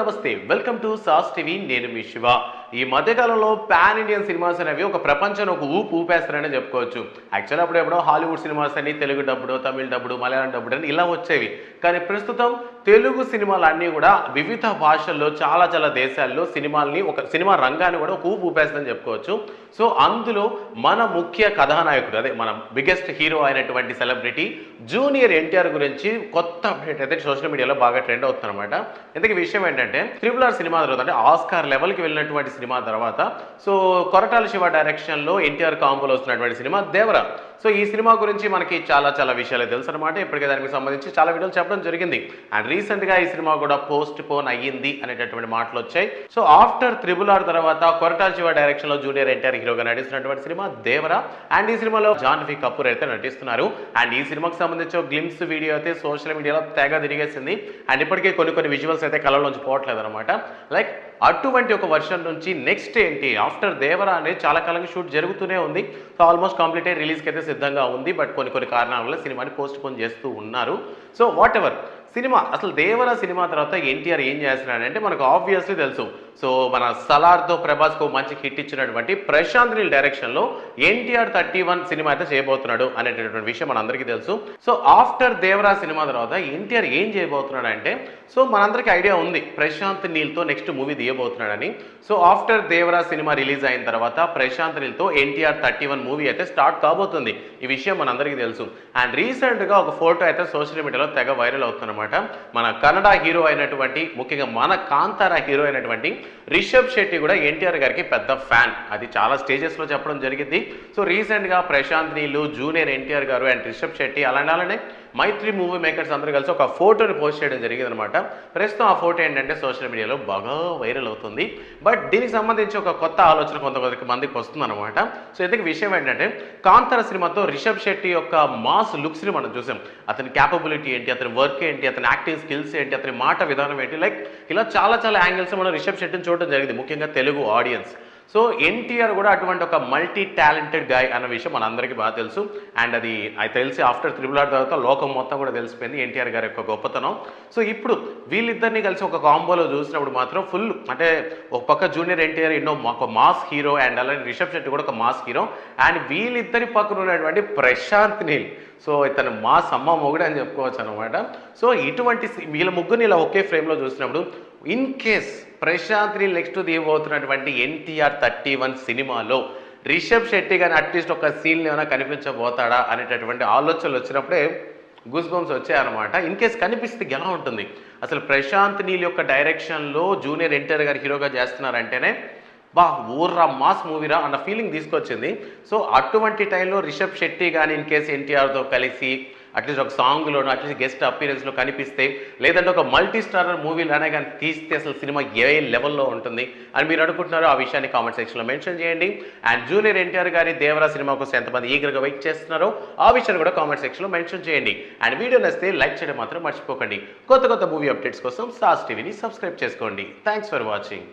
నమస్తే. Welcome to sauce TV. నేను మీ శివ. ఈ మధ్యకాలంలో పాన్ ఇండియన్ సినిమాస్ అనేవి ఒక ప్రపంచాన్ని ఒక ఊపేస్తారనే చెప్పుకోవచ్చు. యాక్చువల్లీ అప్పుడెప్పుడో హాలీవుడ్ సినిమాస్ అని తెలుగు డబ్బుడు, తమిళ డబ్బుడు, మలయాళం డబ్బుడు అని ఇలా వచ్చేవి. కానీ ప్రస్తుతం తెలుగు సినిమాలు అన్నీ కూడా వివిధ భాషల్లో చాలా దేశాల్లో సినిమా రంగాన్ని కూడా ఒక ఊపేస్తుందని చెప్పుకోవచ్చు. సో అందులో మన ముఖ్య కథానాయకుడు, అదే మన బిగ్గెస్ట్ హీరో అయినటువంటి సెలబ్రిటీ జూనియర్ ఎన్టీఆర్ గురించి కొత్త అప్డేట్ అయితే సోషల్ మీడియాలో బాగా ట్రెండ్ అవుతుందన్నమాట. ఇంతకీ విషయం ఏంటంటే RRR సినిమా తర్వాత, అంటే ఆస్కార్ లెవెల్కి వెళ్ళినటువంటి సినిమా తర్వాత, సో కొరటాల శివ డైరెక్షన్లో ఎన్టీఆర్ కాంబోలో వస్తున్నటువంటి సినిమా దేవరా. సో ఈ సినిమా గురించి మనకి చాలా విషయాలు తెలుసు అనమాట. ఇప్పటికే దానికి సంబంధించి చాలా వీడియోలు చెప్పడం జరిగింది. అండ్ రీసెంట్గా ఈ సినిమా కూడా పోస్ట్ పోన్ అయ్యింది అనేటటువంటి మాటలు వచ్చాయి. సో ఆఫ్టర్ RRR తర్వాత కొరటాల శివ డైరెక్షన్లో జూనియర్ ఎన్టీఆర్ హీరోగా నటిస్తున్నటువంటి సినిమా దేవరా. అండ్ ఈ సినిమాలో జాహ్నవి కపూర్ అయితే నటిస్తున్నారు. అండ్ ఈ సినిమాకి సంబంధించి గ్లిమ్స్ వీడియో అయితే సోషల్ మీడియాలో తెగ తిరిగేసింది. అండ్ ఇప్పటికే కొన్ని విజువల్స్ అయితే కళ్ళలోంచి పోవట్లేదు అనమాట. లైక్ అటువంటి ఒక వర్షన్ నుంచి నెక్స్ట్ ఏంటి ఆఫ్టర్ దేవరా అనేది చాలా కాలంగా షూట్ జరుగుతూనే ఉంది. సో ఆల్మోస్ట్ కంప్లీట్ అయ్యి రిలీజ్కి అయితే సిద్ధంగా ఉంది. బట్ కొన్ని కారణాల వల్ల సినిమాని పోస్ట్ పోన్ చేస్తూ ఉన్నారు. సో వాట్ ఎవర్ సినిమా, అసలు దేవరా సినిమా తర్వాత ఎన్టీఆర్ ఏం చేస్తున్నాడంటే మనకు ఆబ్వియస్లీ తెలుసు. సో మన సలార్తో ప్రభాస్కు మంచి హిట్ ఇచ్చినటువంటి ప్రశాంత్ నీల్ డైరెక్షన్లో ఎన్టీఆర్ 31 సినిమా అయితే చేయబోతున్నాడు అనేటటువంటి విషయం మనందరికీ తెలుసు. సో ఆఫ్టర్ దేవరా సినిమా తర్వాత ఎన్టీఆర్ ఏం చేయబోతున్నాడు అంటే, సో మనందరికీ ఐడియా ఉంది ప్రశాంత్ నీల్తో నెక్స్ట్ మూవీ తీయబోతున్నాడని. So after Devara cinema release అయిన తర్వాత ప్రశాంత్ నీల్తో ఎన్టీఆర్ 31 మూవీ అయితే స్టార్ట్ కాబోతుంది. ఈ విషయం మనందరికీ తెలుసు. అండ్ రీసెంట్గా ఒక ఫోటో అయితే సోషల్ మీడియాలో తెగ వైరల్ అవుతుందన్నమాట. మన కన్నడ హీరో అయినటువంటి, ముఖ్యంగా మన కాంతారా హీరో అయినటువంటి రిషబ్ శెట్టి కూడా ఎన్టీఆర్ గారికి పెద్ద ఫ్యాన్. అది చాలా స్టేజెస్లో చెప్పడం జరిగింది. సో రీసెంట్గా ప్రశాంత్ నీలు, జూనియర్ ఎన్టీఆర్ గారు అండ్ రిషబ్ శెట్టి అలానే మైత్రి మూవీ మేకర్స్ అందరూ కలిసి ఒక ఫోటోని పోస్ట్ చేయడం జరిగింది అనమాట. ప్రస్తుతం ఆ ఫోటో ఏంటంటే సోషల్ మీడియాలో బాగా వైరల్ అవుతుంది. బట్ దీనికి సంబంధించి ఒక కొత్త ఆలోచన కొంతమందికి వస్తుందన్నమాట. సో ఇంతకీ విషయం ఏంటంటే, కాంతార సినిమాతో రిషబ్ శెట్టి యొక్క మాస్ లుక్స్ని మనం చూసాం. అతని క్యాపబిలిటీ ఏంటి, అతని వర్క్ ఏంటి, అతని యాక్టింగ్ స్కిల్స్ ఏంటి, అతని మాట విధానం ఏంటి, లైక్ ఇలా చాలా యాంగిల్స్ మనం రిషబ్ శెట్టిని చూడడం జరిగింది, ముఖ్యంగా తెలుగు ఆడియన్స్. సో ఎన్టీఆర్ కూడా అటువంటి ఒక మల్టీ టాలెంటెడ్ గాయ్ అన్న విషయం మనందరికీ బాగా తెలుసు. అండ్ అది తెలిసి ఆఫ్టర్ RRR తర్వాత లోకం మొత్తం కూడా తెలిసిపోయింది ఎన్టీఆర్ గారి యొక్క గొప్పతనం. సో ఇప్పుడు వీళ్ళిద్దరిని కలిసి ఒక కాంబోలో చూసినప్పుడు మాత్రం ఫుల్, అంటే ఒక పక్క జూనియర్ ఎన్టీఆర్ ఎన్నో ఒక మాస్ హీరో, అండ్ అలానే రిషబ్ శెట్టి కూడా ఒక మాస్ హీరో, అండ్ వీళ్ళిద్దరి పక్కన ఉన్నటువంటి ప్రశాంత్ నీల్, సో ఇతను మాస్ అమ్మ మొగుడు అని చెప్పుకోవచ్చు అనమాట. సో ఇటువంటి వీళ్ళ ముగ్గురిని ఇలా ఒకే ఫ్రేమ్లో చూసినప్పుడు, in case Prashanth Neel next తీయబోతున్నటువంటి ఎన్టీఆర్ 31 సినిమాలో రిషబ్ శెట్టి కానీ అట్లీస్ట్ ఒక సీన్ ఏమైనా కనిపించబోతాడా అనేటటువంటి ఆలోచనలు వచ్చినప్పుడే గూస్ బంప్స్ వచ్చాయన్నమాట. ఇన్ కేస్ కనిపిస్తే ఎలా ఉంటుంది, అసలు ప్రశాంత్ నీల్ యొక్క డైరెక్షన్లో జూనియర్ ఎన్టీఆర్ గారు హీరోగా చేస్తున్నారంటేనే ఊర్రా మాస్ మూవీరా అన్న ఫీలింగ్ తీసుకొచ్చింది. సో అటువంటి టైంలో రిషబ్ శెట్టి కానీ ఇన్ కేసు ఎన్టీఆర్తో కలిసి అట్లీస్ట్ ఒక సాంగ్లోనో అట్లీస్ట్ గెస్ట్ అపీరెన్స్లో కనిపిస్తే, లేదంటే ఒక మల్టీ స్టారర్ మూవీలోనే కానీ తీస్తే అసలు సినిమా ఏ లెవెల్లో ఉంటుంది అని మీరు అనుకుంటున్నారో ఆ విషయాన్ని కామెంట్ సెక్షన్లో మెన్షన్ చేయండి. అండ్ జూనియర్ ఎన్టీఆర్ గారి దేవరా సినిమా కోసం ఎంతమంది ఈగర్గా వెయిట్ చేస్తున్నారో ఆ విషయాన్ని కూడా కామెంట్ సెక్షన్లో మెన్షన్ చేయండి. అండ్ వీడియో నచ్చితే లైక్ చేయడం మాత్రం మర్చిపోకండి. కొత్త మూవీ అప్డేట్స్ కోసం సాస్ టీవీని సబ్స్క్రైబ్ చేసుకోండి. Thanks for watching.